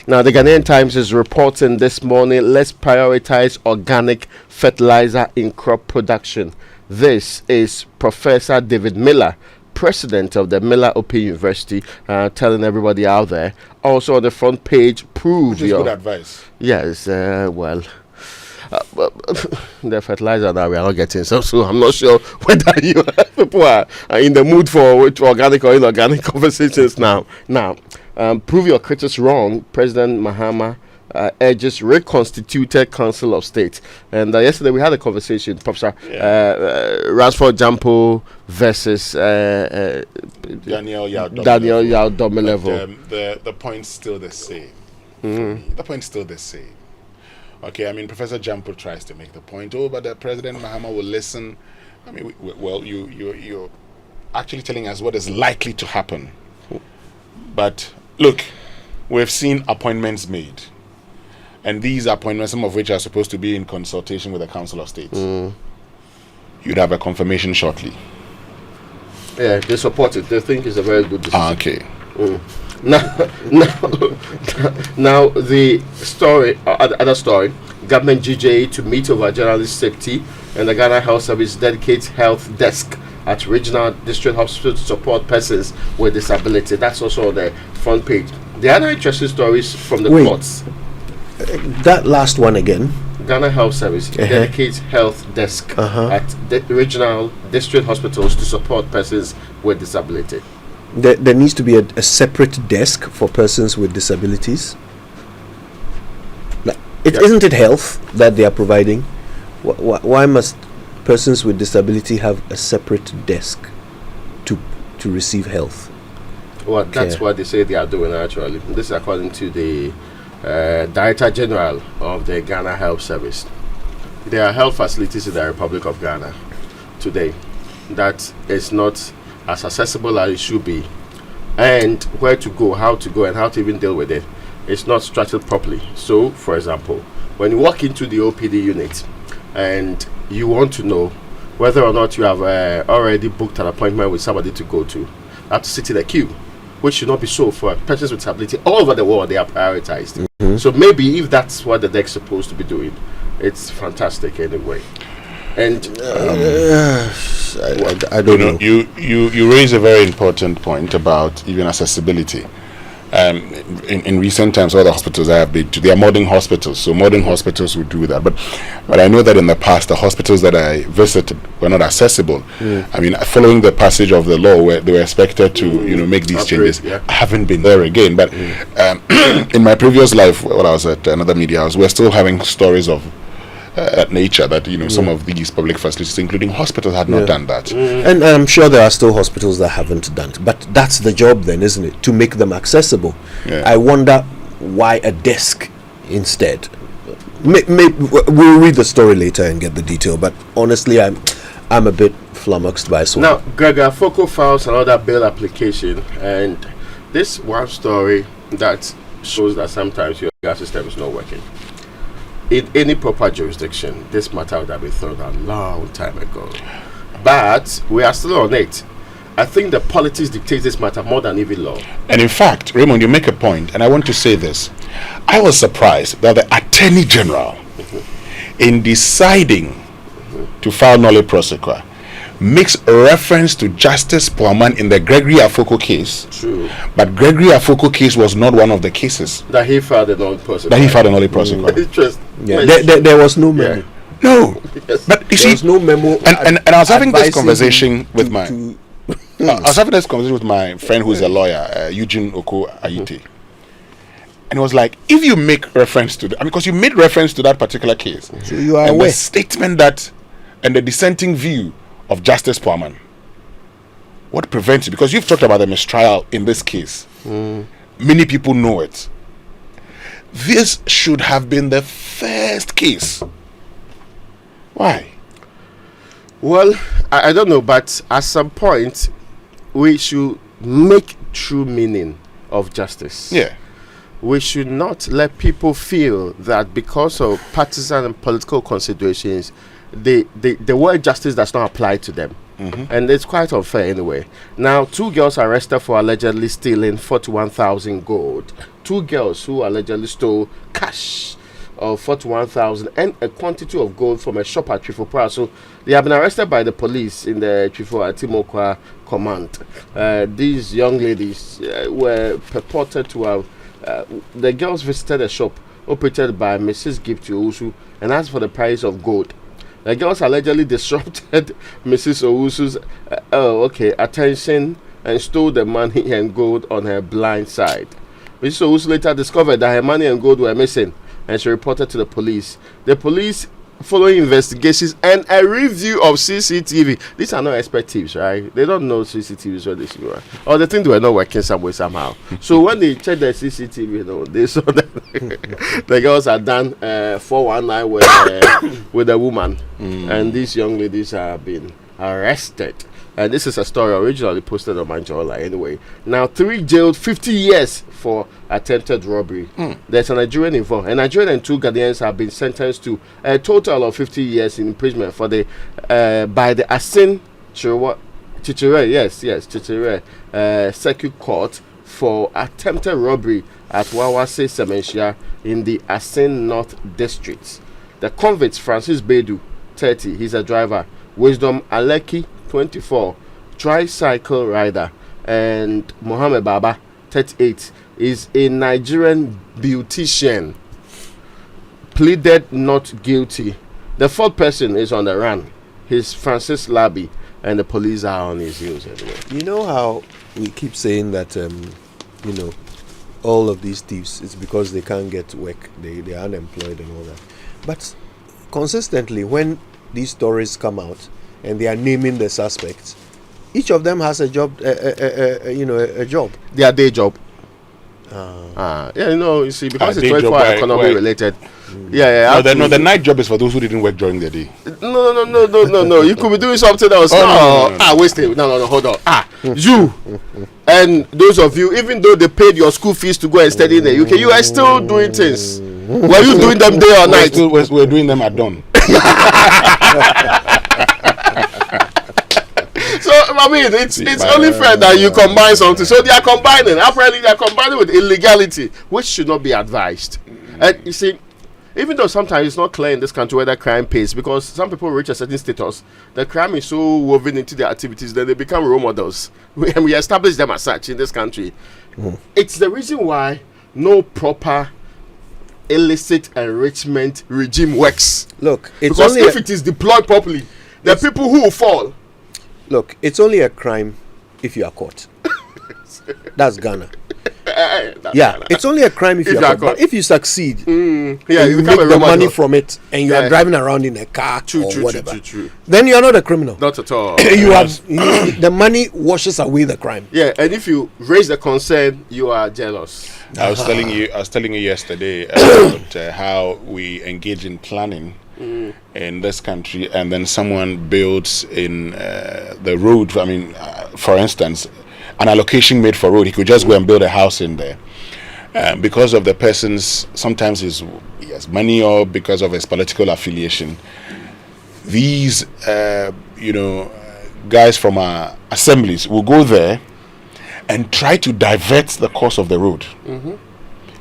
Now, the Ghanaian Times is reporting this morning, let's prioritize organic fertilizer in crop production. This is Professor David Miller, president of the Miller Open University, telling everybody out there. Also on the front page, prove Which is your... good advice. Yes, well, the fertilizer that we are not getting, so I'm not sure whether you people are in the mood for organic or inorganic conversations now. Prove your critics wrong. President Mahama urges reconstituted Council of State. And yesterday we had a conversation, Professor Ransford Jampo versus Daniel Yaudomelevo. The point's still the same. The point's still the same. Okay, I mean, Professor Jampo tries to make the point, but the President Mahama will listen. I mean, you're actually telling us what is likely to happen. But look, we've seen appointments made. And these appointments, some of which are supposed to be in consultation with the Council of State. You'd have a confirmation shortly. Yeah, they support it. They think it's a very good decision. Okay. Now, the story, other story, government GJA to meet over journalist safety, and the Ghana Health Service dedicates health desk at regional district hospital to support persons with disability. That's also on the front page. The other interesting stories from the courts. That last one again. Ghana Health Service dedicates health desk at the regional district hospitals to support persons with disability. There needs to be a separate desk for persons with disabilities. Isn't it health that they are providing? Why must persons with disability have a separate desk to receive health? Well, that's what they say they are doing actually. This is according to the Director General of the Ghana Health Service. There are health facilities in the Republic of Ghana today that is not as accessible as it should be, and where to go, how to go, and how to even deal with it. It's not structured properly. So, for example, when you walk into the OPD unit and you want to know whether or not you have already booked an appointment with somebody to go to, you have to sit in a queue, which should not be so for persons with disability all over the world. They are prioritized. So maybe if that's what the deck's supposed to be doing, it's fantastic anyway. And I don't know. You raise a very important point about even accessibility. In recent times, all the hospitals I have been to, they are modern hospitals, so modern hospitals would do that. But I know that in the past, the hospitals that I visited were not accessible. I mean, following the passage of the law, where they were expected to make these changes, I haven't been there again. But in my previous life, when I was at another media house, we're still having stories of that nature, that some of these public facilities, including hospitals, had not done that. And I'm sure there are still hospitals that haven't done it, but that's the job then, isn't it, to make them accessible? I wonder why a desk instead. We'll read the story later and get the detail, but honestly I'm a bit flummoxed by so. Now Gregory Afoko files another bail application, and this one story that shows that sometimes your gas system is not working. In any proper jurisdiction, this matter would have been thrown a long time ago. But we are still on it. I think the politics dictates this matter more than even law. And in fact, Raymond, you make a point, and I want to say this. I was surprised that the Attorney General, in deciding to file nolle prosequi, makes reference to Justice Poaman in the Gregory Afoko case. True. But Gregory Afoko case was not one of the cases that he filed a nolle prosequi. Interesting. There was no memo. No. Yes. But you see, there was no memo. And I was having this conversation with my I was having this conversation with my friend who's a lawyer, Eugene Oko Ayite. And it was like, if you make reference to because you made reference to that particular case, so you are and aware. the statement that and the dissenting view of Justice Poaman, what prevents it? Because you've talked about the mistrial in this case. Many people know it. This should have been the first case. Why? Well, I don't know, but at some point we should make true meaning of justice. We should not let people feel that because of partisan and political considerations, the word justice does not apply to them. And it's quite unfair anyway. Now, 2 girls arrested for allegedly stealing 41,000 gold. 2 girls who allegedly stole cash of 41,000 and a quantity of gold from a shop at Trifopra. So they have been arrested by the police in the Trifo Atimokwa command. These young ladies were purported to have the girls visited a shop operated by Mrs. Gipti Owusu and asked for the price of gold. The girls allegedly disrupted Mrs. Owusu's attention and stole the money and gold on her blind side. Mrs. Owusu later discovered that her money and gold were missing, and she reported to the police. The police, following investigations and a review of CCTV, these are not expert thieves, right? They don't know CCTVs when they see one, or they think they were not working somewhere somehow. So when they checked the CCTV, they saw that the girls had done 419 with a woman, and these young ladies have been arrested. And this is a story originally posted on Manjola anyway. Now, 3 jailed 50 years for attempted robbery. There's a Nigerian involved. A Nigerian and 2 Ghanaians have been sentenced to a total of 50 years in imprisonment for the by the Asin Chichire Circuit Court for attempted robbery at Wawase Semenshia in the Asin North District. The convicts, Francis Bedu, 30, he's a driver, Wisdom Aleki, 24, tricycle rider, and Mohammed Baba, 38, is a Nigerian beautician, pleaded not guilty. The 4th person is on the run. He's Francis Labi, and the police are on his heels anyway. You know how we keep saying that, all of these thieves, it's because they can't get work, they are unemployed and all that. But consistently, when these stories come out, and they are naming the suspects, each of them has a job, a job. Their day job. You see, because it's 24 economy related. The night job is for those who didn't work during the day. No. You could be doing something else. Wait. No, hold on. You and those of you, even though they paid your school fees to go and study in the UK, you are still doing things. Were you doing them day or night? We're doing them at dawn. So I mean, it's only fair that you combine something. So they are combining. Apparently, they are combining with illegality, which should not be advised. And you see, even though sometimes it's not clear in this country whether crime pays, because some people reach a certain status, the crime is so woven into their activities that they become role models. We establish them as such in this country. It's the reason why no proper illicit enrichment regime works. Look, it's because if it is deployed properly, there are people who will fall. Look, it's only a crime if you are caught. That's Ghana. Ghana. It's only a crime if you are caught. But if you succeed, you make the money from it, and you are driving around in a car or whatever, then you are not a criminal. Not at all. The money washes away the crime. Yeah, and if you raise the concern, you are jealous. I was telling you yesterday about how we engage in planning in this country, and then someone builds in the road. I mean, for instance, an allocation made for road, he could just go and build a house in there. Because of the person's, sometimes he has money, or because of his political affiliation, these guys from our assemblies will go there and try to divert the course of the road.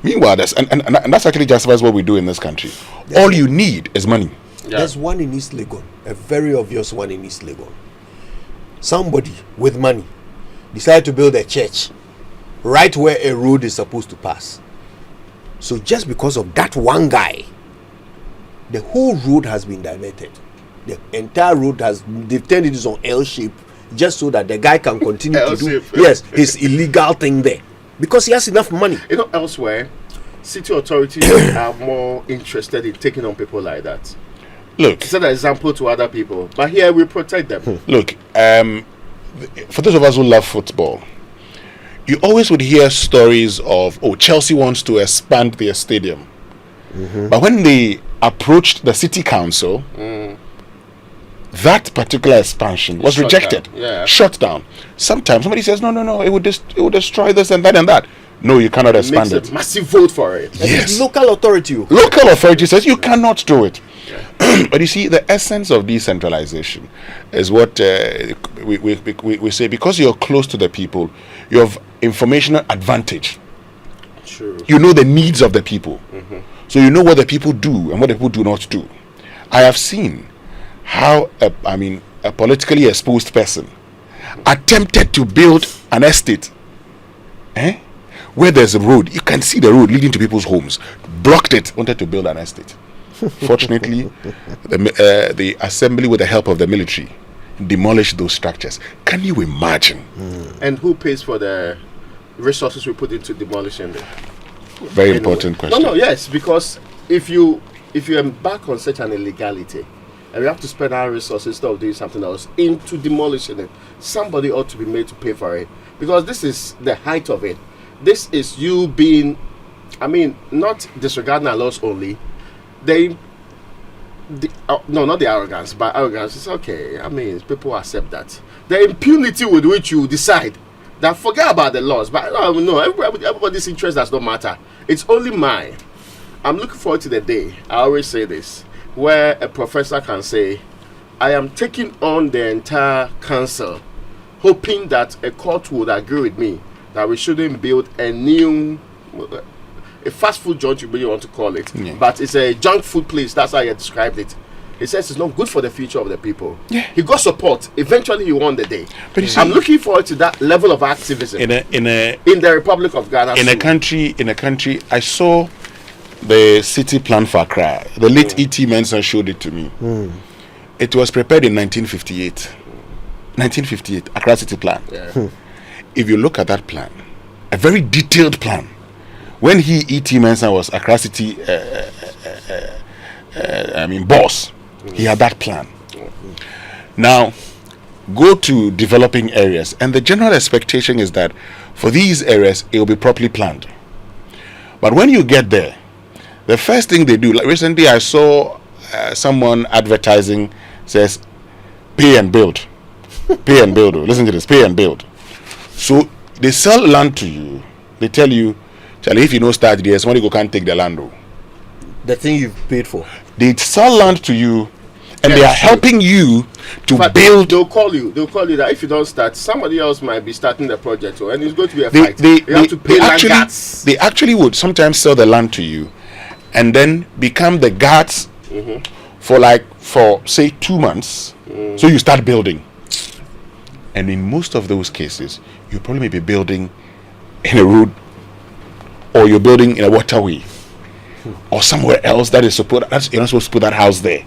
Meanwhile, and that's actually justifies what we do in this country. All you need is money. There's one in East Legon, a very obvious one in East Legon. Somebody with money decided to build a church right where a road is supposed to pass. So just because of that one guy, the whole road has been diverted. The entire road they've turned it on L shape, just so that the guy can continue to do his illegal thing there, because he has enough money. Elsewhere, city authorities are more interested in taking on people like that. Look, it's an example to other people, but here we protect them. Look, for those of us who love football, you always would hear stories of, Chelsea wants to expand their stadium. But when they approached the city council, that particular expansion was rejected, shut down. Sometimes somebody says, no, it would destroy this and that and that. No, you cannot expand makes it. a massive vote for it. It's local authority. Local authority says you cannot do it. But you see, the essence of decentralization is what we say, because you're close to the people, you have informational advantage. True. You know the needs of the people. So you know what the people do and what the people do not do. I have seen how a politically exposed person attempted to build an estate where there's a road. You can see the road leading to people's homes. Blocked it, wanted to build an estate. Fortunately, the assembly, with the help of the military, demolished those structures. Can you imagine? And who pays for the resources we put into demolishing them? Very important question. No, yes, because if you embark on such an illegality, and we have to spend our resources instead of doing something else into demolishing it, somebody ought to be made to pay for it, because this is the height of it. This is you being, not disregarding our laws only. Not the arrogance, but arrogance is okay. People accept that. The impunity with which you decide that forget about the laws, but no, everybody's interest does not matter. It's only mine. I'm looking forward to the day, I always say this, where a professor can say, I am taking on the entire council, hoping that a court would agree with me that we shouldn't build a fast food joint, you really want to call it, but it's a junk food place. That's how he described it. He says it's not good for the future of the people. He got support. Eventually he won the day. But I'm looking forward to that level of activism in the Republic of Ghana. In a country, I saw the city plan for Accra. The late E.T. Mensah showed it to me. It was prepared in 1958. 1958, Accra City Plan. If you look at that plan, a very detailed plan. When E.T. Mensah was Accra City boss, he had that plan. Now, go to developing areas, and the general expectation is that for these areas, it will be properly planned. But when you get there, the first thing they do, like recently I saw someone advertising, says, pay and build. Pay and build. Listen to this, pay and build. So they sell land to you. They tell you, Charlie, if you don't start there, somebody go can't take the land. The thing you've paid for. They sell land to you, and they are helping you to build. They'll call you that if you don't start, somebody else might be starting the project, and it's going to be a fight. You have to pay land guards. They actually would sometimes sell the land to you, and then become the guards for say 2 months. So you start building, and in most of those cases, you probably may be building in a road, or you're building in a waterway, or somewhere else that is you're not supposed to put that house there.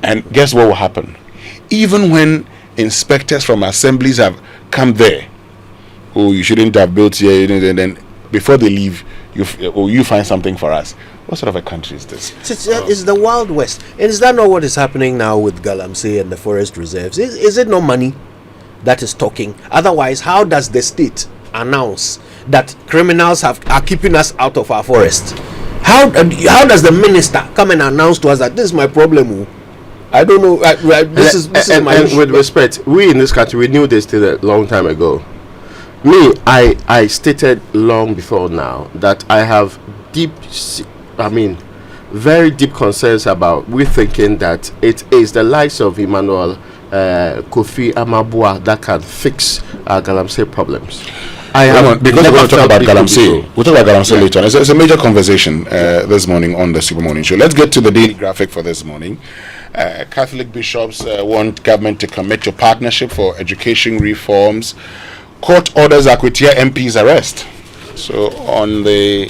And guess what will happen? Even when inspectors from assemblies have come there, you shouldn't have built here, and then before they leave, you find something for us. What sort of a country is this? It's the Wild West. And is that not what is happening now with Galamsey and the forest reserves? Is it not money that is talking? Otherwise, how does the state announce that criminals are keeping us out of our forest? How does the minister come and announce to us that this is my problem? I don't know. This is my issue. With respect, we in this country, we knew this till a long time ago. I stated long before now that I have very deep concerns about we thinking that it is the likes of Emmanuel Kofi Amabua that can fix our Galamsey problems. Because we're going to talk about Galamsey. We'll talk about Galamsey later on. It's a major conversation this morning on the Super Morning Show. Let's get to the daily graphic for this morning. Catholic bishops want government to commit to partnership for education reforms. Court orders Akwetia MP's arrest. So on the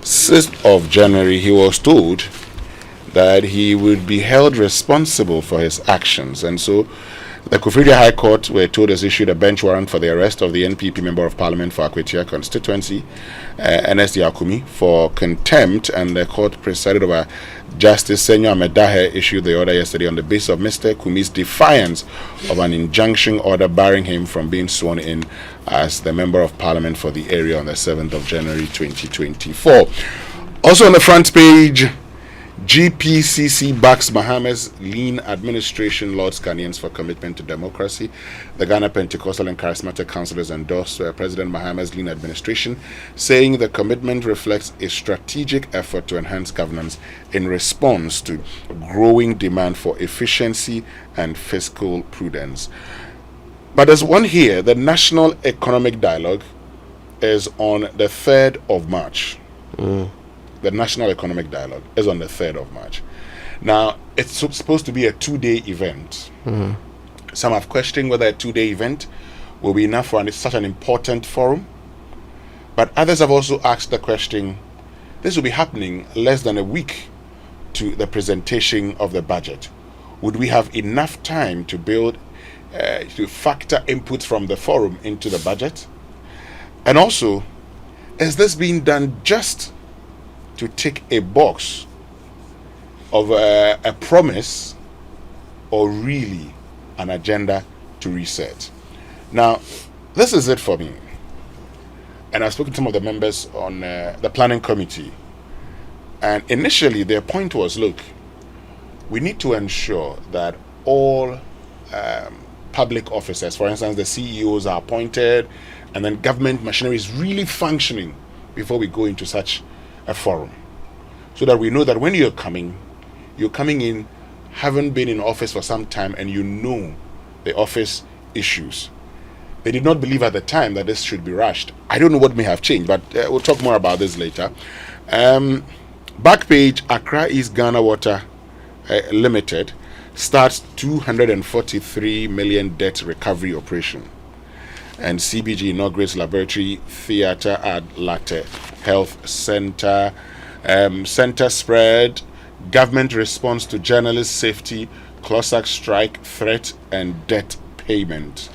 6th of January, he was told that he would be held responsible for his actions. And so the Kufrida High Court, we're told, has issued a bench warrant for the arrest of the NPP Member of Parliament for Akwetia constituency, NSD Akumi, for contempt, and the court presided over Justice Senyo Amedahe issued the order yesterday on the basis of Mr. Kumi's defiance of an injunction order barring him from being sworn in as the Member of Parliament for the area on the 7th of January 2024. Also on the front page, GPCC backs Mahama's lean administration, Lords Ghanaians for commitment to democracy. The Ghana Pentecostal and Charismatic Councillors endorsed President Mahama's lean administration, saying the commitment reflects a strategic effort to enhance governance in response to growing demand for efficiency and fiscal prudence. But there's one here. The National Economic Dialogue is on the 3rd of March. The National Economic Dialogue is on the 3rd of March. Now, it's supposed to be a 2-day event. Some have questioned whether a 2-day event will be enough for such an important forum. But others have also asked the question, this will be happening less than a week to the presentation of the budget. Would we have enough time to build, to factor inputs from the forum into the budget? And also, is this being done just to tick a box of a promise, or really an agenda to reset? Now, this is it for me. And I've spoken to some of the members on the planning committee. And initially, their point was, look, we need to ensure that all public officers, for instance, the CEOs are appointed, and then government machinery is really functioning before we go into such a forum, so that we know that when you're coming in, haven't been in office for some time, and you know the office issues. They did not believe at the time that this should be rushed. I don't know what may have changed, but we'll talk more about this later. Back page, Accra East Ghana Water Limited starts 243 million debt recovery operation, and CBG inaugurates laboratory theatre at Latte Health Center. Center spread, government response to journalist safety, Closac strike threat, and debt payment.